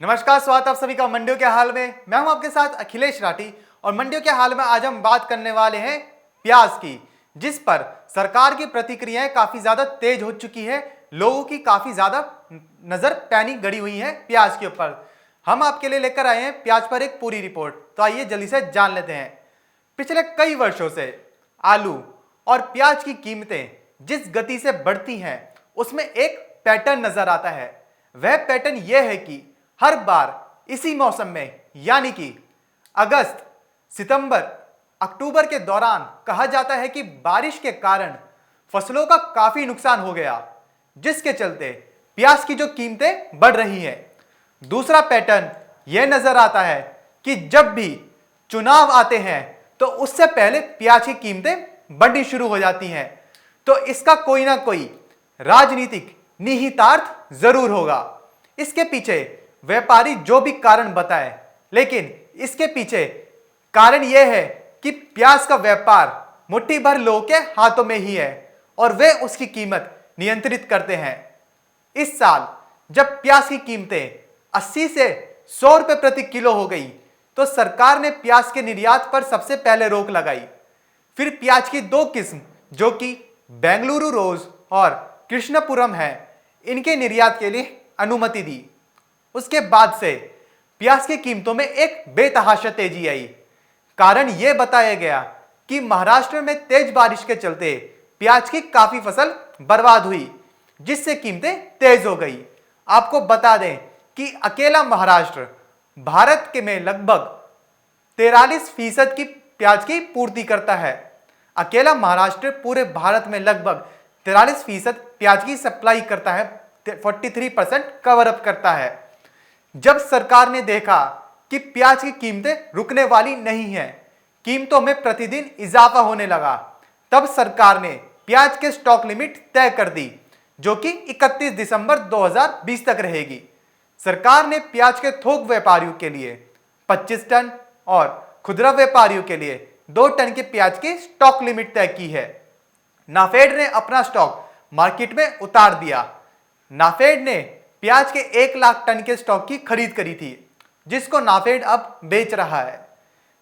नमस्कार, स्वागत आप सभी का मंडियों के हाल में। मैं हूं आपके साथ अखिलेश राठी और मंडियों के हाल में आज हम बात करने वाले हैं प्याज की, जिस पर सरकार की प्रतिक्रियाएं काफी ज्यादा तेज हो चुकी है। लोगों की काफी ज्यादा नजर पैनिक गड़ी हुई है प्याज के ऊपर। हम आपके लिए लेकर आए हैं प्याज पर एक पूरी रिपोर्ट, तो आइए जल्दी से जान लेते हैं। पिछले कई वर्षों से आलू और प्याज की कीमतें जिस गति से बढ़ती हैं उसमें एक पैटर्न नजर आता है। वह पैटर्न यह है कि हर बार इसी मौसम में यानी कि अगस्त, सितंबर, अक्टूबर के दौरान कहा जाता है कि बारिश के कारण फसलों का काफी नुकसान हो गया, जिसके चलते प्याज की जो कीमतें बढ़ रही हैं। दूसरा पैटर्न यह नजर आता है कि जब भी चुनाव आते हैं तो उससे पहले प्याज की कीमतें बढ़नी शुरू हो जाती हैं। तो इसका कोई ना कोई राजनीतिक निहितार्थ जरूर होगा। इसके पीछे व्यापारी जो भी कारण बताए, लेकिन इसके पीछे कारण यह है कि प्याज का व्यापार मुट्ठी भर लोगों के हाथों में ही है और वे उसकी कीमत नियंत्रित करते हैं। इस साल जब प्याज की कीमतें 80 से 100 रुपए प्रति किलो हो गई तो सरकार ने प्याज के निर्यात पर सबसे पहले रोक लगाई। फिर प्याज की दो किस्म जो कि बेंगलुरु रोज और कृष्णपुरम है, इनके निर्यात के लिए अनुमति दी। उसके बाद से प्याज की कीमतों में एक बेतहाशा तेजी आई। कारण यह बताया गया कि महाराष्ट्र में तेज बारिश के चलते प्याज की काफी फसल बर्बाद हुई, जिससे कीमतें तेज हो गई। आपको बता दें कि अकेला महाराष्ट्र भारत के में लगभग 43% की प्याज की पूर्ति करता है। अकेला महाराष्ट्र पूरे भारत में लगभग 43% प्याज की सप्लाई करता है, 43% कवर अप करता है। जब सरकार ने देखा कि प्याज की कीमतें रुकने वाली नहीं हैं, कीमतों में प्रतिदिन इजाफा होने लगा, तब सरकार ने प्याज के स्टॉक लिमिट तय कर दी, जो कि 31 दिसंबर 2020 तक रहेगी। सरकार ने प्याज के थोक व्यापारियों के लिए 25 टन और खुदरा व्यापारियों के लिए 2 टन के प्याज की स्टॉक लिमिट तय की है। नाफेड ने अपना स्टॉक मार्केट में उतार दिया। नाफेड ने प्याज के 1 लाख टन के स्टॉक की खरीद करी थी, जिसको नाफेड अब बेच रहा है।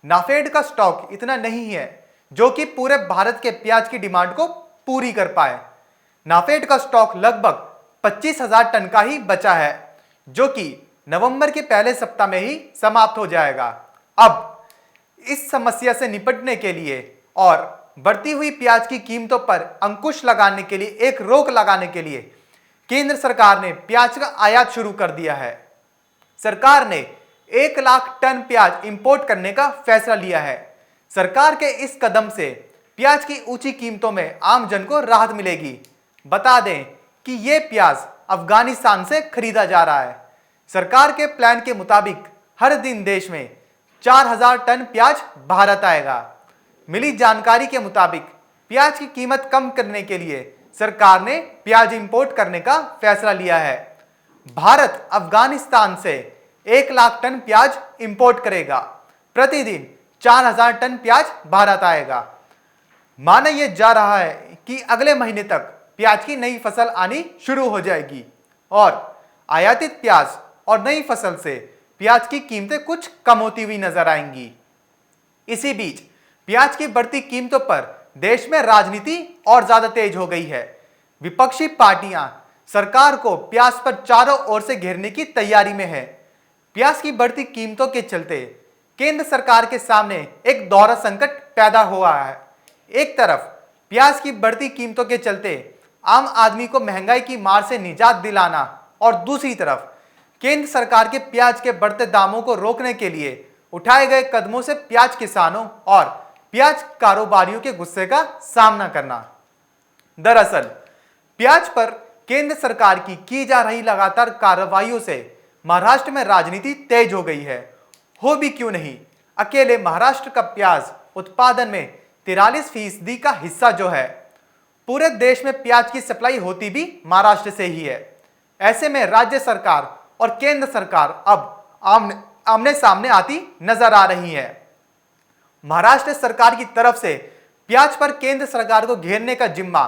नाफेड का स्टॉक इतना नहीं है जो कि पूरे भारत के प्याज की डिमांड को पूरी कर पाए। नाफेड का स्टॉक लगभग 25,000 टन का ही बचा है, जो कि नवंबर के पहले सप्ताह में ही समाप्त हो जाएगा। अब इस समस्या से निपटने के लिए और बढ़ती हुई प्याज की कीमतों पर अंकुश लगाने के लिए, एक रोक लगाने के लिए केंद्र सरकार ने प्याज का आयात शुरू कर दिया है। सरकार ने 1 लाख टन प्याज इंपोर्ट करने का फैसला लिया है। सरकार के इस कदम से प्याज की ऊंची कीमतों में आम जन को राहत मिलेगी। बता दें कि यह प्याज अफगानिस्तान से खरीदा जा रहा है। सरकार के प्लान के मुताबिक हर दिन देश में 4000 टन प्याज भारत आएगा। मिली जानकारी के मुताबिक प्याज की कीमत कम करने के लिए सरकार ने प्याज इंपोर्ट करने का फैसला लिया है। भारत अफगानिस्तान से 1 लाख टन प्याज इंपोर्ट करेगा। प्रतिदिन 4000 टन प्याज भारत आएगा। माना यह जा रहा है कि अगले महीने तक प्याज की नई फसल आनी शुरू हो जाएगी और आयातित प्याज और नई फसल से प्याज की कीमतें कुछ कम होती हुई नजर आएंगी। इसी बीच प्याज की बढ़ती कीमतों पर देश में राजनीति और ज्यादा तेज हो गई है। विपक्षी पार्टियां सरकार को प्याज पर चारों ओर से घेरने की तैयारी में है। प्याज की बढ़ती कीमतों के चलते केंद्र सरकार के सामने एक दोहरा संकट पैदा हुआ है। एक तरफ प्याज की बढ़ती कीमतों के चलते आम आदमी को महंगाई की मार से निजात दिलाना और दूसरी तरफ केंद्र सरकार के प्याज के बढ़ते दामों को रोकने के लिए उठाए गए कदमों से प्याज किसानों और प्याज कारोबारियों के गुस्से का सामना करना। दरअसल प्याज पर केंद्र सरकार की जा रही लगातार कार्रवाइयों से महाराष्ट्र में राजनीति तेज हो गई है। हो भी क्यों नहीं, अकेले महाराष्ट्र का प्याज उत्पादन में 43% का हिस्सा जो है, पूरे देश में प्याज की सप्लाई होती भी महाराष्ट्र से ही है। ऐसे में राज्य सरकार और केंद्र सरकार अब आमने सामने आती नजर आ रही है। महाराष्ट्र सरकार की तरफ से प्याज पर केंद्र सरकार को घेरने का जिम्मा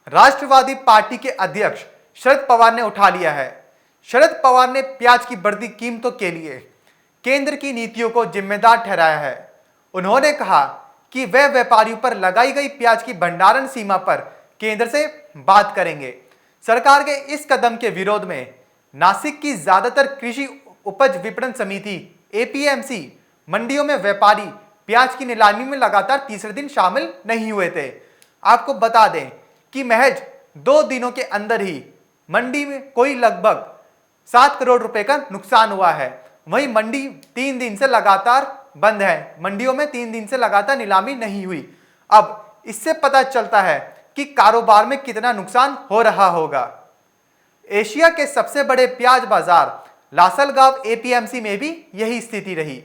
राष्ट्रवादी पार्टी के अध्यक्ष शरद पवार ने उठा लिया है। शरद पवार ने प्याज की बढ़ती कीमतों के लिए केंद्र की नीतियों को जिम्मेदार ठहराया है। उन्होंने कहा कि वे व्यापारियों पर लगाई गई प्याज की भंडारण सीमा पर केंद्र से बात करेंगे। सरकार के इस कदम के विरोध में नासिक की ज्यादातर कृषि उपज विपणन समिति एपीएमसी मंडियों में व्यापारी प्याज की नीलामी में लगातार तीसरे दिन शामिल नहीं हुए थे। आपको बता दें कि महज 2 दिनों के अंदर ही मंडी में कोई लगभग 7 करोड़ रुपए का नुकसान हुआ है। वहीं मंडी 3 दिन से लगातार बंद है। मंडियों में 3 दिन से लगातार नीलामी नहीं हुई। अब इससे पता चलता है कि कारोबार में कितना नुकसान हो रहा होगा। एशिया के सबसे बड़े प्याज बाजार लासलगांव एपीएमसी में भी यही स्थिति रही।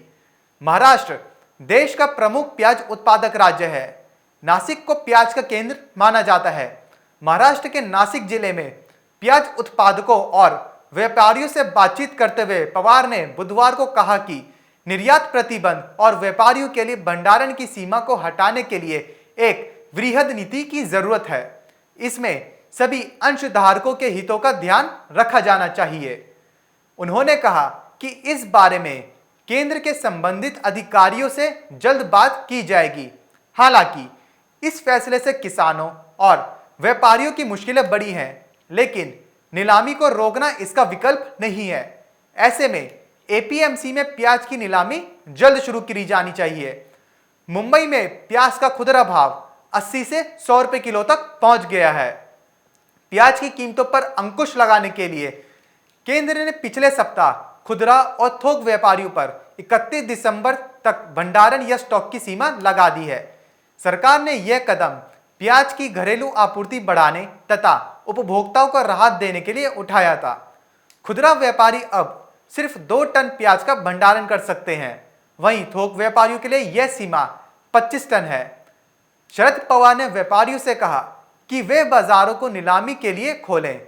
महाराष्ट्र देश का प्रमुख प्याज उत्पादक राज्य है। नासिक को प्याज का केंद्र माना जाता है। महाराष्ट्र के नासिक जिले में प्याज उत्पादकों और व्यापारियों से बातचीत करते हुए पवार ने बुधवार को कहा कि निर्यात प्रतिबंध और व्यापारियों के लिए भंडारण की सीमा को हटाने के लिए एक वृहद नीति की जरूरत है। इसमें सभी अंशधारकों के हितों का ध्यान रखा जाना चाहिए। उन्होंने कहा कि इस बारे में केंद्र के संबंधित अधिकारियों से जल्द बात की जाएगी। हालांकि इस फैसले से किसानों और व्यापारियों की मुश्किलें बढ़ी हैं, लेकिन नीलामी को रोकना इसका विकल्प नहीं है। ऐसे में एपीएमसी में प्याज की नीलामी जल्द शुरू की जानी चाहिए। मुंबई में प्याज का खुदरा भाव 80 से 100 रुपए किलो तक पहुंच गया है। प्याज की कीमतों पर अंकुश लगाने के लिए केंद्र ने पिछले सप्ताह खुदरा और थोक व्यापारियों पर 31 दिसंबर तक भंडारण या स्टॉक की सीमा लगा दी है। सरकार ने यह कदम प्याज की घरेलू आपूर्ति बढ़ाने तथा उपभोक्ताओं को राहत देने के लिए उठाया था। खुदरा व्यापारी अब सिर्फ 2 टन प्याज का भंडारण कर सकते हैं। वहीं थोक व्यापारियों के लिए यह सीमा 25 टन है। शरद पवार ने व्यापारियों से कहा कि वे बाजारों को नीलामी के लिए खोलें।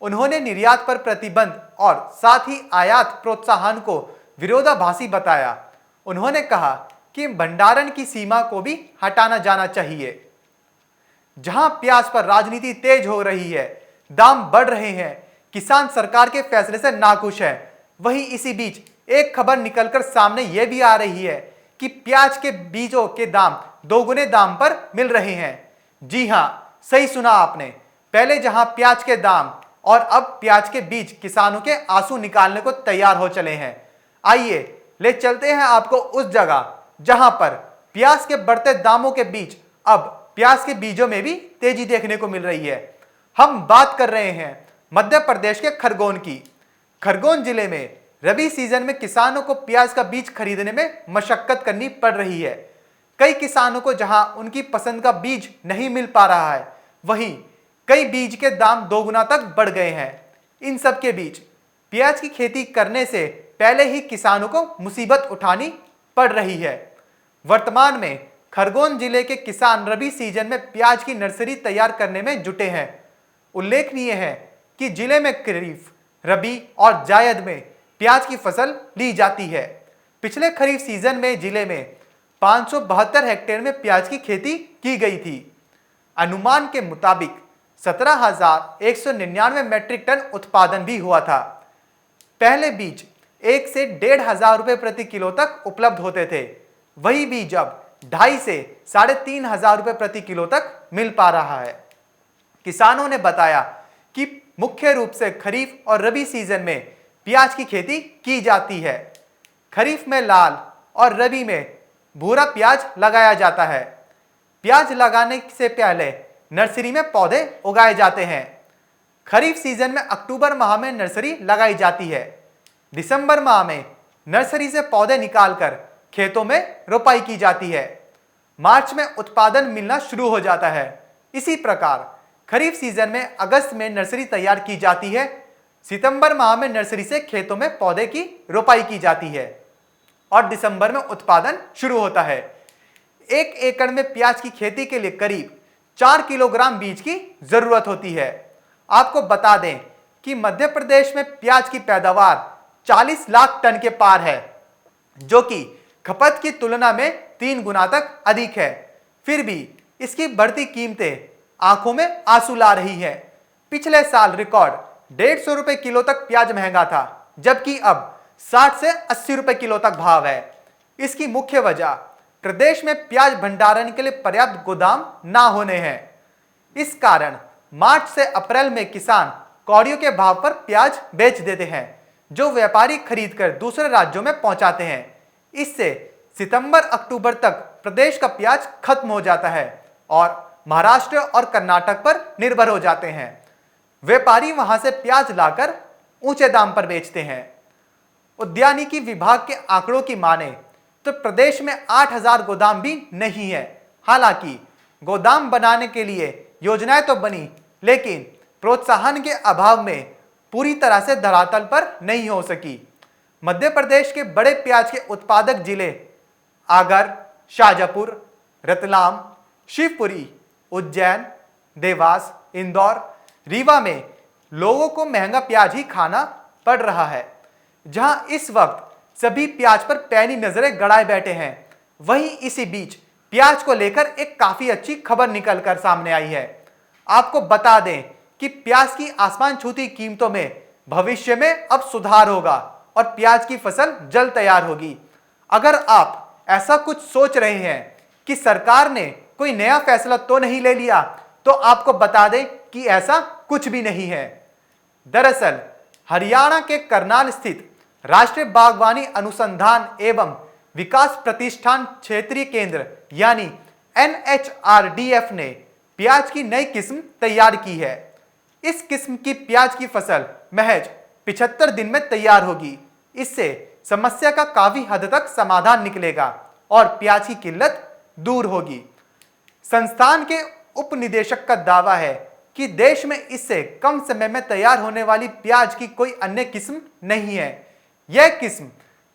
उन्होंने निर्यात पर प्रतिबंध और साथ ही आयात प्रोत्साहन को विरोधाभासी बताया। उन्होंने कहा कि भंडारण की सीमा को भी हटाना जाना चाहिए। जहां प्याज पर राजनीति तेज हो रही है, दाम बढ़ रहे हैं, किसान सरकार के फैसले से नाखुश है, वहीं इसी बीच एक खबर निकलकर सामने यह भी आ रही है कि प्याज के बीजों के दाम 2 गुने दाम पर मिल रहे हैं। जी हां, सही सुना आपने। पहले जहां प्याज के दाम और अब प्याज के बीज किसानों के आंसू निकालने को तैयार हो चले हैं। आइए ले चलते हैं आपको उस जगह जहां पर प्याज के बढ़ते दामों के बीच अब प्याज के बीजों में भी तेजी देखने को मिल रही है। हम बात कर रहे हैं मध्य प्रदेश के खरगोन की। खरगोन जिले में रबी सीजन में किसानों को प्याज का बीज खरीदने में मशक्कत करनी पड़ रही है। कई किसानों को जहां उनकी पसंद का बीज नहीं मिल पा रहा है, वहीं कई बीज के दाम 2 गुना तक बढ़ गए हैं। इन सब के बीच प्याज की खेती करने से पहले ही किसानों को मुसीबत उठानी पड़ रही है। वर्तमान में खरगोन जिले के किसान रबी सीजन में प्याज की नर्सरी तैयार करने में जुटे हैं। उल्लेखनीय है कि जिले में खरीफ, रबी और जायद में प्याज की फसल ली जाती है। पिछले खरीफ सीजन में जिले में 572 हेक्टेयर में प्याज की खेती की गई थी। अनुमान के मुताबिक 17,199 मैट्रिक टन उत्पादन भी हुआ था। पहले बीज 1 से 1,500 रुपए प्रति किलो तक उपलब्ध होते थे। वही बीज अब 2,500 से 3,500 रुपए प्रति किलो तक मिल पा रहा है। किसानों ने बताया कि मुख्य रूप से खरीफ और रबी सीजन में प्याज की खेती की जाती है। खरीफ में लाल और रबी में भूरा प्याज लगाया जाता है। प्याज लगाने से पहले नर्सरी में पौधे उगाए जाते हैं। खरीफ सीजन में अक्टूबर माह में नर्सरी लगाई जाती है। दिसंबर माह में नर्सरी से पौधे निकालकर खेतों में रोपाई की जाती है। मार्च में उत्पादन मिलना शुरू हो जाता है। इसी प्रकार खरीफ सीजन में अगस्त में नर्सरी तैयार की जाती है। सितंबर माह में नर्सरी से खेतों में पौधे की रोपाई की जाती है और दिसंबर में उत्पादन शुरू होता है। 1 एकड़ में प्याज की खेती के लिए करीब 4 किलोग्राम बीज की जरूरत होती है। आपको बता दें कि मध्य प्रदेश में प्याज की पैदावार 40 लाख टन के पार है, जो कि खपत की तुलना में 3 गुना तक अधिक है। फिर भी इसकी बढ़ती कीमतें आंखों में आंसू ला रही है। पिछले साल रिकॉर्ड 150 रुपए किलो तक प्याज महंगा था, जबकि अब 60 से 80 रुपए किलो तक भाव है। इसकी मुख्य वजह प्रदेश में प्याज भंडारण के लिए पर्याप्त गोदाम ना होने हैं। इस कारण मार्च से अप्रैल में किसान कौड़ियों के भाव पर प्याज बेच देते हैं, जो व्यापारी खरीद कर दूसरे राज्यों में पहुंचाते हैं। इससे सितंबर अक्टूबर तक प्रदेश का प्याज खत्म हो जाता है और महाराष्ट्र और कर्नाटक पर निर्भर हो जाते हैं। व्यापारी वहां से प्याज लाकर ऊंचे दाम पर बेचते हैं। उद्यानिकी विभाग के आंकड़ों की माने तो प्रदेश में 8000 गोदाम भी नहीं है। हालांकि गोदाम बनाने के लिए योजनाएं तो बनी, लेकिन प्रोत्साहन के अभाव में पूरी तरह से धरातल पर नहीं हो सकी। मध्य प्रदेश के बड़े प्याज के उत्पादक जिले आगर, शाजापुर, रतलाम, शिवपुरी, उज्जैन, देवास, इंदौर, रीवा में लोगों को महंगा प्याज ही खाना पड़ रहा है। जहां इस वक्त सभी प्याज पर पैनी नजरें गड़ाए बैठे हैं, वहीं इसी बीच प्याज को लेकर एक काफी अच्छी खबर निकलकर सामने आई है। आपको बता दें कि प्याज की आसमान छूती कीमतों में भविष्य में अब सुधार होगा और प्याज की फसल जल्द तैयार होगी। अगर आप ऐसा कुछ सोच रहे हैं कि सरकार ने कोई नया फैसला तो नहीं ले लिया, तो आपको बता दें कि ऐसा कुछ भी नहीं है। दरअसल हरियाणा के करनाल स्थित राष्ट्रीय बागवानी अनुसंधान एवं विकास प्रतिष्ठान क्षेत्रीय केंद्र यानी NHRDF ने प्याज की नई किस्म तैयार की है। इस किस्म की प्याज की फसल महज 75 दिन में तैयार होगी। इससे समस्या का काफी हद तक समाधान निकलेगा और प्याज की किल्लत दूर होगी। संस्थान के उप निदेशक का दावा है कि देश में इससे कम समय में तैयार होने वाली प्याज की कोई अन्य किस्म नहीं है। यह किस्म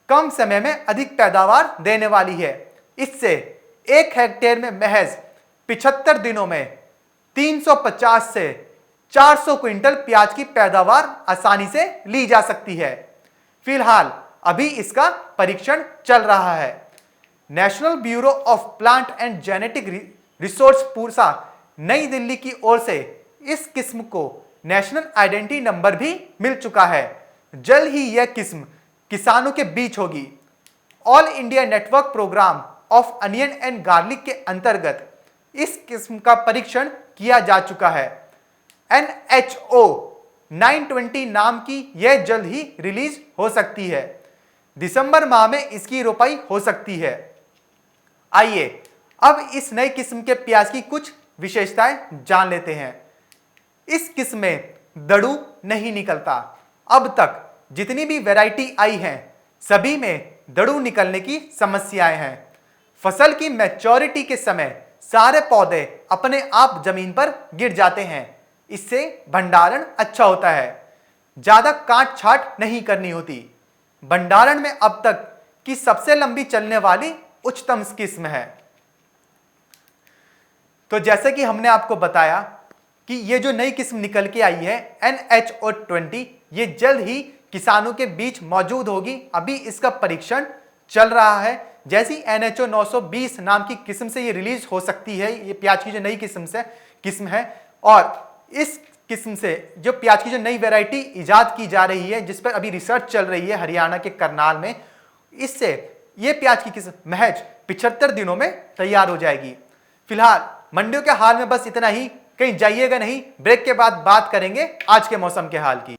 कम समय में अधिक पैदावार देने वाली है। इससे 1 हेक्टेयर में महज 75 दिनों में 350 से 400 क्विंटल प्याज की पैदावार आसानी से ली जा सकती है। फिलहाल अभी इसका परीक्षण चल रहा है। National bureau of plant and genetic resource Pusa नई दिल्ली की ओर से इस किस्म को नेशनल आइडेंटिटी नंबर भी मिल चुका है। जल्द ही यह किस्म किसानों के बीच होगी। All India network program of onion and garlic के अंतर्गत इस किस्म का परीक्षण किया जा चुका है। NHO 920 नाम की यह जल्द ही रिलीज हो सकती है। दिसंबर माह में इसकी रोपाई हो सकती है। आइए अब इस नई किस्म के प्याज की कुछ विशेषताएं जान लेते हैं। इस किस्म में दड़ू नहीं निकलता। अब तक जितनी भी वैरायटी आई हैं, सभी में दड़ू निकलने की समस्याएं हैं। फसल की मैच्योरिटी के समय सारे पौधे अपने आप जमीन पर गिर जाते हैं। इससे भंडारण अच्छा होता है। ज्यादा काट छाट नहीं करनी होती। भंडारण में अब तक की सबसे लंबी चलने वाली उच्चतम किस्म है। तो जैसे कि हमने आपको बताया कि ये जो नई किस्म निकल के आई है NHO 20, ये जल्द ही किसानों के बीच मौजूद होगी। अभी इसका परीक्षण चल रहा है। जैसी NHO 920 नाम की किस्म से ये रिलीज हो सकती है। ये प्याज की जो नई किस्म है और इस किस्म से जो प्याज की जो नई वैरायटी इजाद की जा रही है, जिस पर अभी रिसर्च चल रही है हरियाणा के करनाल में, इससे ये प्याज की किस्म महज 75 दिनों में तैयार हो जाएगी। फिलहाल मंडियों के हाल में बस इतना ही। कहीं जाइएगा नहीं। ब्रेक के बाद बात करेंगे आज के मौसम के हाल की।